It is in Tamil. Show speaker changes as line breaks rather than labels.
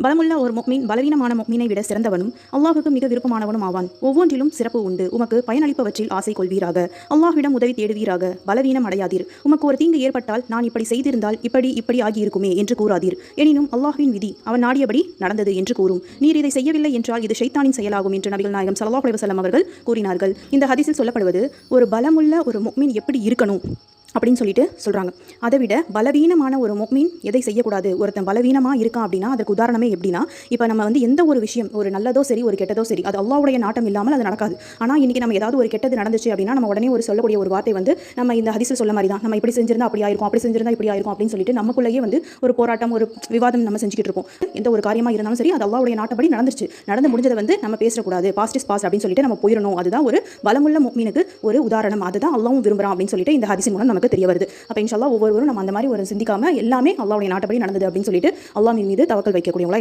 பலமுள்ள ஒரு முஃமின் பலவீனமான முஃமினை விட சிறந்தவனும் அல்லாஹுக்கு மிக விருப்பமானவனும் ஆவான். ஒவ்வொன்றிலும் சிறப்பு உண்டு. உமக்கு பயனளிப்பவற்றில் ஆசை கொள்வீராக. அல்லாஹ்விடம் உதவி தேடுவீராக. பலவீனம் அடையாதீர். உமக்கு ஒரு தீங்கு ஏற்பட்டால் நான் இப்படி செய்திருந்தால் இப்படி ஆகியிருக்குமே என்று கூறாதீர். எனினும் அல்லாஹ்வின் விதி அவன் நாடியபடி நடந்தது என்று கூறும். நீர் இதை செய்யவில்லை என்றால் இது ஷைத்தானின் செயலாகும் என்று நபிகள் நாயகம் ஸல்லல்லாஹு அலைஹி வஸல்லம் அவர்கள் கூறினார்கள். இந்த ஹதீஸில் சொல்லப்படுவது ஒரு பலமுள்ள ஒரு முஃமின் எப்படி இருக்கணும் அப்படின்னு சொல்லிட்டு சொல்கிறாங்க. அதை விட பலவீனமான ஒரு முஃமின் எதை செய்யக்கூடாது. ஒருத்தன் பலவீனமாக இருக்கான் அப்படின்னா அதற்கு உதாரணமே எப்படின்னா, இப்போ நம்ம எந்த ஒரு விஷயம், ஒரு நல்லதோ சரி ஒரு கெட்டதோ சரி, அது அல்லாஹ்வுடைய நாட்டம் இல்லாமல் அது நடக்காது. ஆனால் இன்றைக்கி நம்ம ஏதாவது ஒரு கெட்டது நடந்துச்சு அப்படின்னா நம்ம உடனே சொல்லக்கூடிய ஒரு வார்த்தை நம்ம இந்த ஹதீஸில் சொல்ல மாதிரி தான், நம்ம இப்படி செஞ்சிருந்தா அப்படி ஆயிருக்கும், அப்படி செஞ்சிருந்தா இப்படி ஆயிருக்கும் அப்படின்னு சொல்லிட்டு நமக்குள்ளேயே ஒரு போராட்டம், ஒரு விவாதம் நம்ம செஞ்சுக்கிட்டு இருக்கோம். எந்த ஒரு காரியமாக இருந்தாலும் சரி அது அல்லாஹ்வுடைய நாட்டப்படி நடந்துச்சு, நடந்து முடிஞ்சதை நம்ம பேசக்கூடாது, பாஸ்ட் இஸ் பாஸ்ட் அப்படின்னு சொல்லிட்டு நம்ம போயிடணும். அதுதான் ஒரு பலமுள்ள முஃமினுக்கு ஒரு உதாரணம். அதுதான் அல்லாஹ்வும் விரும்புகிறான் அப்படின்னு சொல்லிட்டு இந்த ஹதீஸின் மூலம் நமக்கு தெரிய வருது. அப்போ இன்ஷா அல்லாஹ் ஒவ்வொருவரும் நம்ம அந்த மாதிரி சிந்திக்காம எல்லாமே அல்லாஹ்வுடைய நாட்டப்படி நடந்தது அப்படின்னு சொல்லிட்டு அல்லாஹ் மீது தவக்கல் வைக்கக்கூடியவங்களா